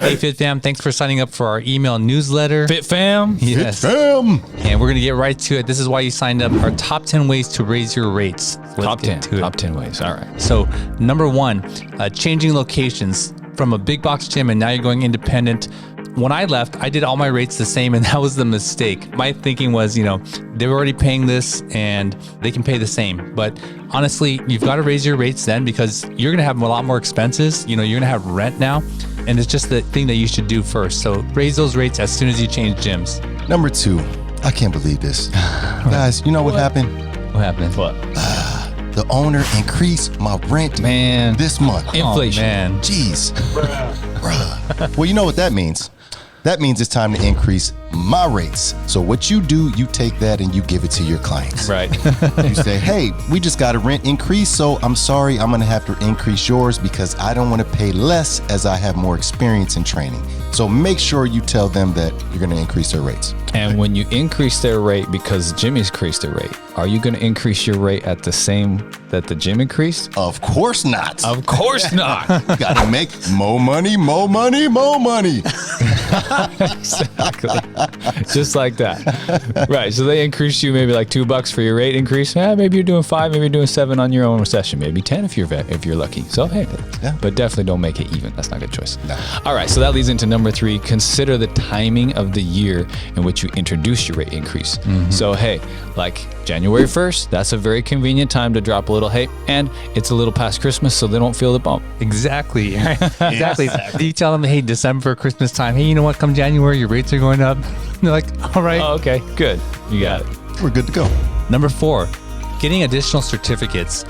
Hey, Fit Fam, thanks for signing up for our email newsletter. Fit Fam. Yes. Fit Fam. And we're going to get right to it. This is why you signed up. Our top 10 ways to raise your rates. Top 10 ways. All right. So number one, changing locations from a big box gym and now you're going independent. When I left, I did all my rates the same, and that was the mistake. My thinking was, they were already paying this and they can pay the same. But honestly, you've got to raise your rates then because you're going to have a lot more expenses. You're going to have rent now, and it's just the thing that you should do first. So raise those rates as soon as you change gyms. Number two, I can't believe this. Guys, you know what happened? What happened? What? The owner increased my rent this month. Inflation. Oh, man. Jeez. Bruh. Well, you know what that means. That means it's time to increase my rates. So what you do, you take that and you give it to your clients. Right. You say, hey, we just got a rent increase, so I'm sorry, I'm gonna have to increase yours because I don't wanna pay less as I have more experience in training. So make sure you tell them that you're gonna increase their rates. And when you increase their rate because Jimmy's increased the rate, are you going to increase your rate at the same that the gym increased? Of course not. Of course not. Gotta make more money, more money, more money. Exactly. Just like that. Right. So they increased you maybe like $2 for your rate increase. Maybe you're doing 5, maybe you're doing 7 on your own session, maybe 10 if you're lucky. So hey, but definitely don't make it even. That's not a good choice. No. All right. So that leads into number 3. Consider the timing of the year in which you introduce your rate increase. So hey, like January 1st, that's a very convenient time to drop a little hey, and it's a little past Christmas, so they don't feel the bump. Exactly. Exactly. You tell them, hey, December, Christmas time, hey, you know what? Come January, your rates are going up. They're like, all right. Oh, okay, good. You got it. We're good to go. Number 4, getting additional certificates.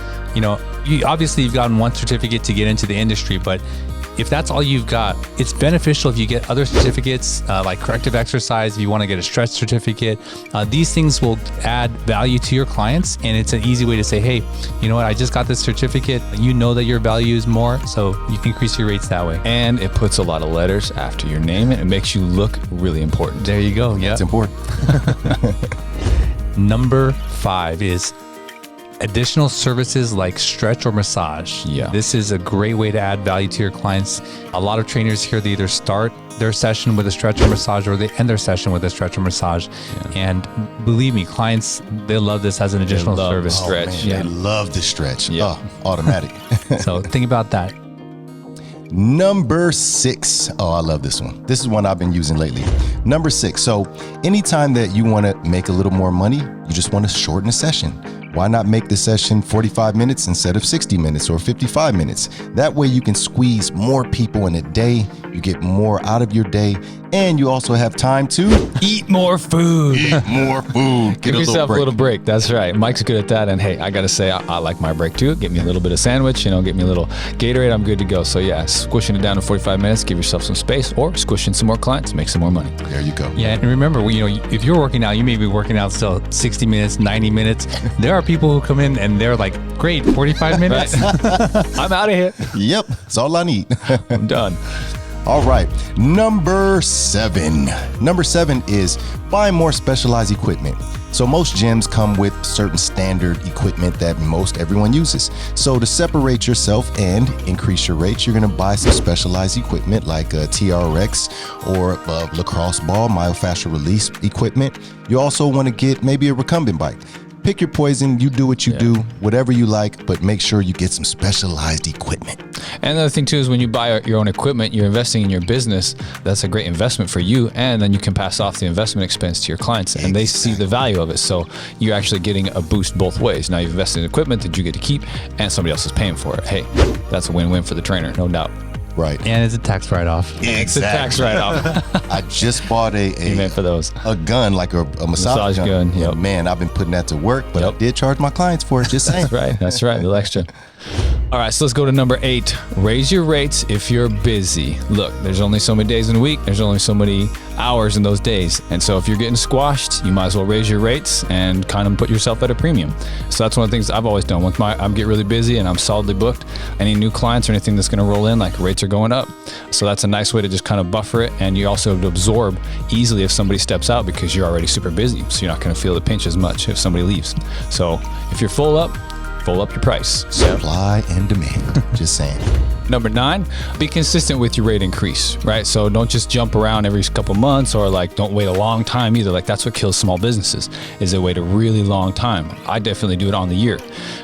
Obviously you've gotten one certificate to get into the industry, but if that's all you've got, it's beneficial if you get other certificates like corrective exercise, if you want to get a stretch certificate. These things will add value to your clients, and it's an easy way to say, hey, you know what, I just got this certificate. You know that your value is more, so you can increase your rates that way. And it puts a lot of letters after your name, and it makes you look really important. There you go. Yeah. It's important. Number 5 is additional services like stretch or massage. Yeah. This is a great way to add value to your clients. A lot of trainers here, they either start their session with a stretch or massage or they end their session with a stretch or massage. Yeah. And believe me, clients, they love this as an additional service. Stretch. They love the stretch. Automatic. So think about that. Number 6. Oh, I love this one. This is one I've been using lately. Number 6. So anytime that you want to make a little more money, you just want to shorten a session. Why not make the session 45 minutes instead of 60 minutes or 55 minutes? That way you can squeeze more people in a day. You get more out of your day, and you also have time to eat more food. Eat more food. Give yourself a little break. That's right. Mike's good at that. And hey, I got to say, I like my break too. Get me a little bit of sandwich, get me a little Gatorade. I'm good to go. So yeah, squishing it down to 45 minutes, give yourself some space, or squish in some more clients, make some more money. There you go. Yeah, and remember, if you're working out, you may be working out still 60 minutes, 90 minutes. There are people who come in and they're like, great, 45 minutes. I'm out of here. Yep, that's all I need. I'm done. All right, number 7. Number 7 is buy more specialized equipment. So most gyms come with certain standard equipment that most everyone uses. So to separate yourself and increase your rates, you're gonna buy some specialized equipment like a TRX or a lacrosse ball, myofascial release equipment. You also wanna get maybe a recumbent bike. Pick your poison, you do what you do, whatever you like, but make sure you get some specialized equipment. And the other thing too is when you buy your own equipment, you're investing in your business. That's a great investment for you, and then you can pass off the investment expense to your clients, and they see the value of it. So you're actually getting a boost both ways. Now you've invested in equipment that you get to keep, and somebody else is paying for it. Hey, that's a win-win for the trainer, no doubt. Right. And it's a tax write-off. Exactly. It's a tax write-off. I just bought a gun, like a massage gun. Yep. Man, I've been putting that to work, but I did charge my clients for it, just saying. That's right, a little extra. All right, so let's go to number 8. Raise your rates if you're busy. Look, there's only so many days in a week. There's only so many hours in those days. And so if you're getting squashed, you might as well raise your rates and kind of put yourself at a premium. So that's one of the things I've always done. Once I get really busy and I'm solidly booked, any new clients or anything that's going to roll in, like rates are going up. So that's a nice way to just kind of buffer it. And you also absorb easily if somebody steps out because you're already super busy. So you're not going to feel the pinch as much if somebody leaves. So if you're full up your price. Supply and demand. Just saying. Number 9, be consistent with your rate increase, right? So don't just jump around every couple months, or like don't wait a long time either. Like that's what kills small businesses, is they wait a really long time. I definitely do it on the year,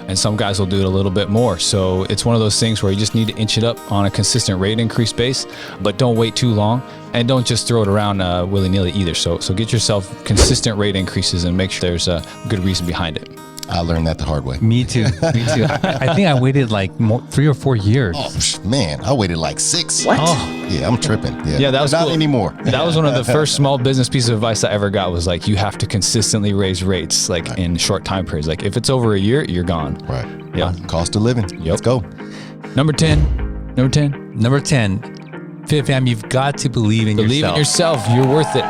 and some guys will do it a little bit more. So it's one of those things where you just need to inch it up on a consistent rate increase base, but don't wait too long, and don't just throw it around willy-nilly either. So get yourself consistent rate increases and make sure there's a good reason behind it. I learned that the hard way. Me too. Me too. I think I waited like 3 or 4 years. Oh, man, I waited like 6. What? Oh. Yeah, I'm tripping. Yeah, that was not cool. anymore. That was one of the first small business pieces of advice I ever got, was like, you have to consistently raise rates like in short time periods. Like if it's over a year, you're gone. Right. Yeah. Cost of living. Let's go. Number 10. Number 10. Fit Fam, you've got to believe in Believe in yourself. You're worth it.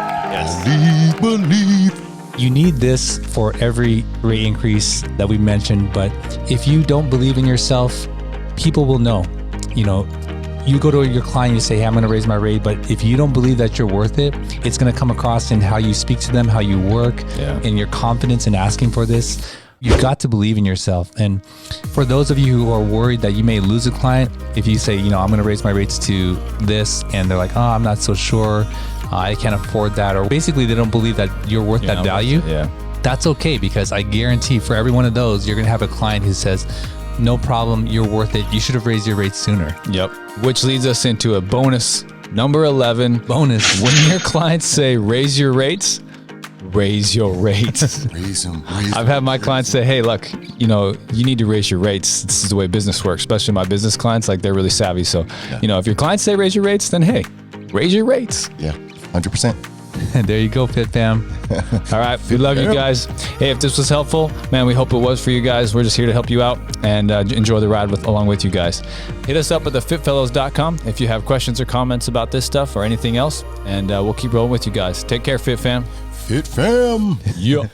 Believe. You need this for every rate increase that we mentioned, but if you don't believe in yourself, people will know. You know, you go to your client, you say, hey, I'm going to raise my rate, but if you don't believe that you're worth it, it's going to come across in how you speak to them, how you work, in your confidence in asking for this. You've got to believe in yourself. And for those of you who are worried that you may lose a client, if you say, you know, I'm going to raise my rates to this, and they're like, oh, I'm not so sure, I can't afford that, or basically they don't believe that you're worth that value. That's okay, because I guarantee for every one of those, you're going to have a client who says, no problem, you're worth it. You should have raised your rates sooner. Yep. Which leads us into a bonus, number 11. Bonus. When your clients say, raise your rates, raise your rates. Raise them. I've had my clients say, hey, look, you know, you need to raise your rates. This is the way business works, especially my business clients. Like they're really savvy. So, you know, if your clients say raise your rates, then hey, raise your rates. Yeah, 100%. There you go, Fit Fam. All right. We love you guys. Hey, if this was helpful, man, we hope it was for you guys. We're just here to help you out and enjoy the ride along with you guys. Hit us up at thefitfellows.com if you have questions or comments about this stuff or anything else, and we'll keep rolling with you guys. Take care, Fit Fam. Fit Fam. Yeah.